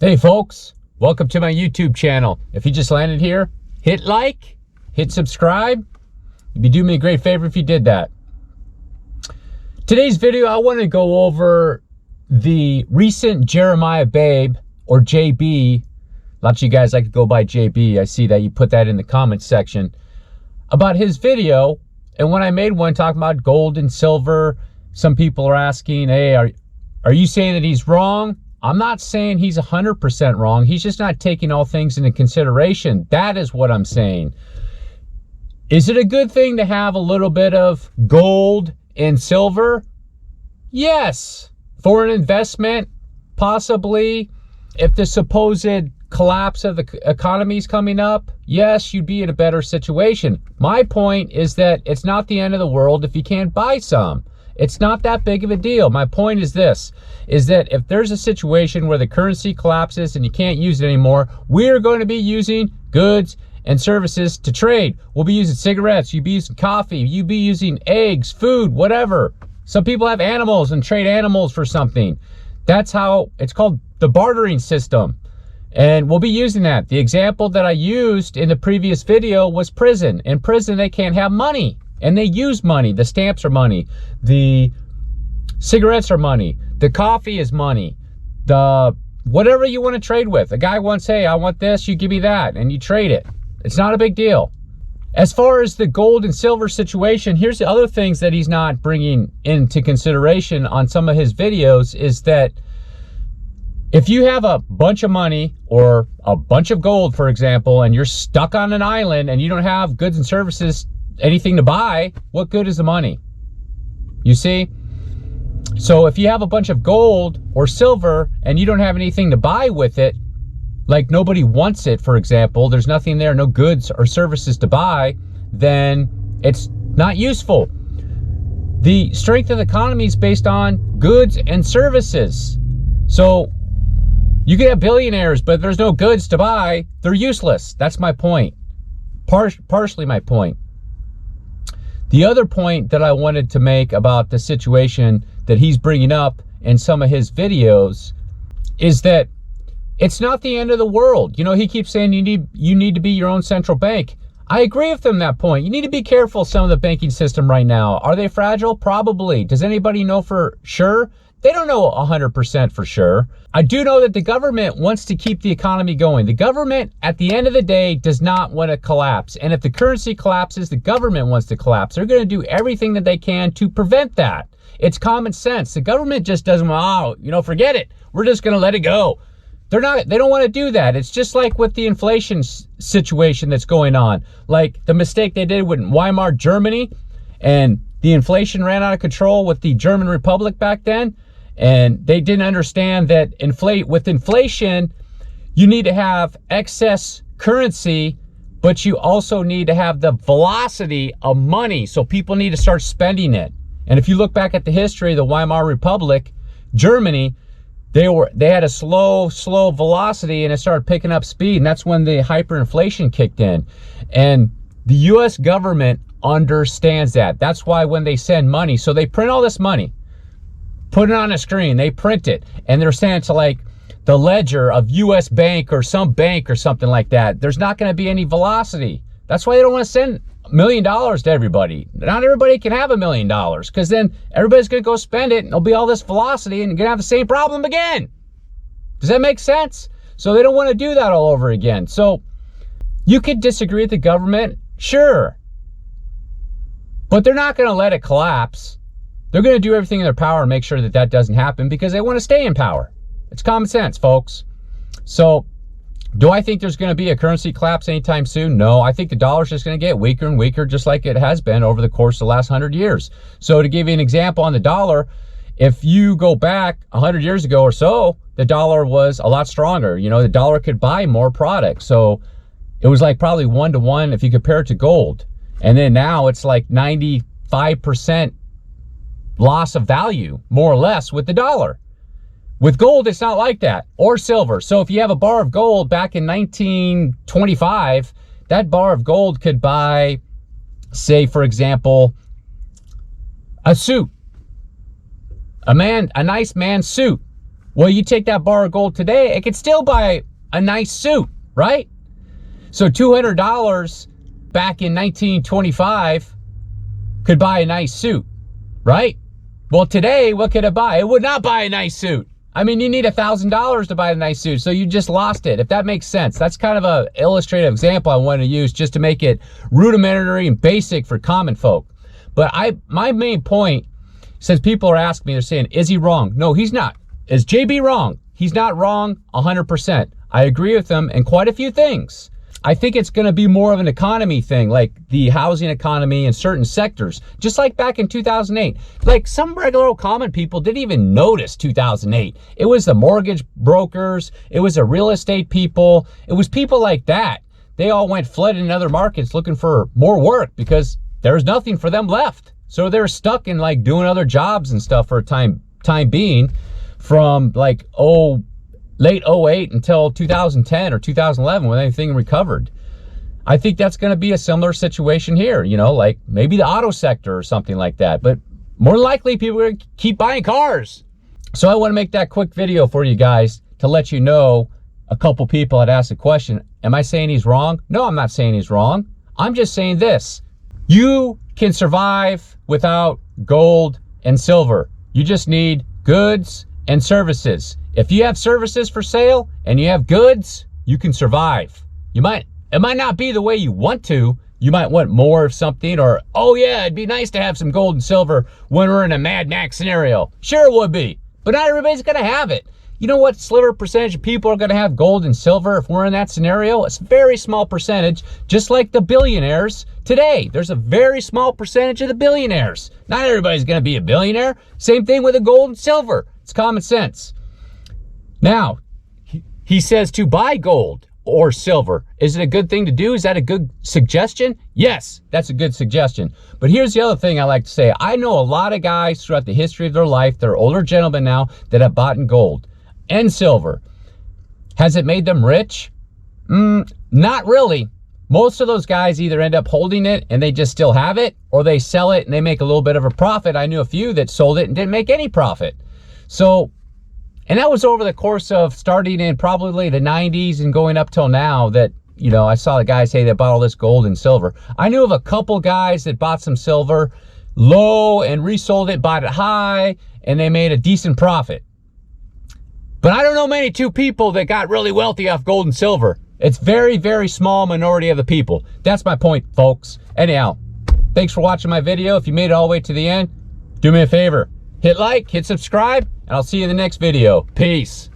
Hey folks, welcome to my YouTube channel. If you just landed here, hit like, hit subscribe. You'd be doing me a great favor if you did that. Today's video, I want to go over the recent Jeremiah Babe, or JB. Lots of you guys like to go by JB. I see that you put that in the comments section. About his video, and when I made one talking about gold and silver, some people are asking, hey, are you saying that he's wrong? I'm not saying he's 100% wrong. He's just not taking all things into consideration. That is what I'm saying. Is it a good thing to have a little bit of gold and silver? Yes. For an investment, possibly. If the supposed collapse of the economy is coming up, yes, you'd be in a better situation. My point is that it's not the end of the world if you can't buy some. It's not that big of a deal. My point is this, is that if there's a situation where the currency collapses and you can't use it anymore, we're going to be using goods and services to trade. We'll be using cigarettes, you'll be using coffee, you'll be using eggs, food, whatever. Some people have animals and trade animals for something. That's how it's called, the bartering system. And we'll be using that. The example that I used in the previous video was prison. In prison, they can't have money. And they use money. The stamps are money. The cigarettes are money. The coffee is money. The whatever you want to trade with. A guy wants, hey, I want this, you give me that, and you trade it. It's not a big deal. As far as the gold and silver situation, here's the other things that he's not bringing into consideration on some of his videos is that if you have a bunch of money or a bunch of gold, for example, and you're stuck on an island and you don't have goods and services, anything to buy, what good is the money? You see? So if you have a bunch of gold or silver and you don't have anything to buy with it, like nobody wants it, for example, there's nothing there, no goods or services to buy, then it's not useful. The strength of the economy is based on goods and services. So you can have billionaires, but if there's no goods to buy, they're useless. That's my point. Partially my point. The other point that I wanted to make about the situation that he's bringing up in some of his videos is that it's not the end of the world. You know, he keeps saying you need to be your own central bank. I agree with him that point. You need to be careful some of the banking system right now. Are they fragile? Probably. Does anybody know for sure? They don't know 100% for sure. I do know that the government wants to keep the economy going. The government, at the end of the day, does not want to collapse. And if the currency collapses, the government wants to collapse. They're going to do everything that they can to prevent that. It's common sense. The government just doesn't want, forget it. We're just going to let it go. They don't want to do that. It's just like with the inflation situation that's going on. Like the mistake they did with Weimar Germany, and the inflation ran out of control with the German Republic back then. And they didn't understand that with inflation, you need to have excess currency, but you also need to have the velocity of money. So people need to start spending it. And if you look back at the history of the Weimar Republic, Germany, they had a slow velocity and it started picking up speed. And that's when the hyperinflation kicked in. And the US government understands that. That's why when they send money, so they print all this money, put it on a screen, they print it, and they're saying it's like the ledger of US Bank or some bank or something like that. There's not going to be any velocity. That's why they don't want to send $1 million to everybody. Not everybody can have $1 million, because then everybody's going to go spend it and there'll be all this velocity and you're going to have the same problem again. Does that make sense? So they don't want to do that all over again. So you could disagree with the government, sure, but they're not going to let it collapse. They're going to do everything in their power to make sure that that doesn't happen because they want to stay in power. It's common sense, folks. So, do I think there's going to be a currency collapse anytime soon? No, I think the dollar's just going to get weaker and weaker, just like it has been over the course of the last 100 years. So, to give you an example on the dollar, if you go back 100 years ago or so, the dollar was a lot stronger. You know, the dollar could buy more products. So, it was like probably 1-to-1 if you compare it to gold. And then now it's like 95% loss of value, more or less, with the dollar. With gold, it's not like that, or silver. So if you have a bar of gold back in 1925, that bar of gold could buy, say, for example, a suit, a nice man's suit. Well, you take that bar of gold today, it could still buy a nice suit, right? So $200 back in 1925 could buy a nice suit, right? Well, today, what could it buy? It would not buy a nice suit. I mean, you need $1,000 to buy a nice suit, so you just lost it, if that makes sense. That's kind of an illustrative example I wanted to use just to make it rudimentary and basic for common folk. But my main point, since people are asking me, they're saying, is he wrong? No, he's not. Is JB wrong? He's not wrong 100%. I agree with him in quite a few things. I think it's going to be more of an economy thing, like the housing economy in certain sectors, just like back in 2008. Like some regular old common people didn't even notice 2008. It was the mortgage brokers. It was the real estate people. It was people like that. They all went flooding in other markets looking for more work because there was nothing for them left. So they're stuck in like doing other jobs and stuff for a time being from like, late 08 until 2010 or 2011 when anything recovered. I think that's going to be a similar situation here, you know, like maybe the auto sector or something like that. But more likely people are going to keep buying cars. So I want to make that quick video for you guys to let you know a couple people had asked a question. Am I saying he's wrong? No, I'm not saying he's wrong. I'm just saying this. You can survive without gold and silver. You just need goods and services. If you have services for sale and you have goods, you can survive. It might not be the way you want to. You might want more of something, or, oh yeah, it'd be nice to have some gold and silver when we're in a Mad Max scenario. Sure it would be, but not everybody's gonna have it. You know what sliver percentage of people are gonna have gold and silver if we're in that scenario? It's a very small percentage, just like the billionaires today. There's a very small percentage of the billionaires. Not everybody's gonna be a billionaire. Same thing with the gold and silver. It's common sense. Now, he says to buy gold or silver. Is it a good thing to do? Is that a good suggestion? Yes, that's a good suggestion. But here's the other thing I like to say. I know a lot of guys throughout the history of their life, they're older gentlemen now, that have bought in gold and silver. Has it made them rich? Not really. Most of those guys either end up holding it and they just still have it, or they sell it and they make a little bit of a profit. I knew a few that sold it and didn't make any profit. So, and that was over the course of starting in probably the 90s and going up till now that, you know, I saw the guys say they bought all this gold and silver. I knew of a couple guys that bought some silver low and resold it, bought it high, and they made a decent profit. But I don't know many two people that got really wealthy off gold and silver. It's very, very small minority of the people. That's my point, folks. Anyhow, thanks for watching my video. If you made it all the way to the end, do me a favor. Hit like, hit subscribe, and I'll see you in the next video. Peace.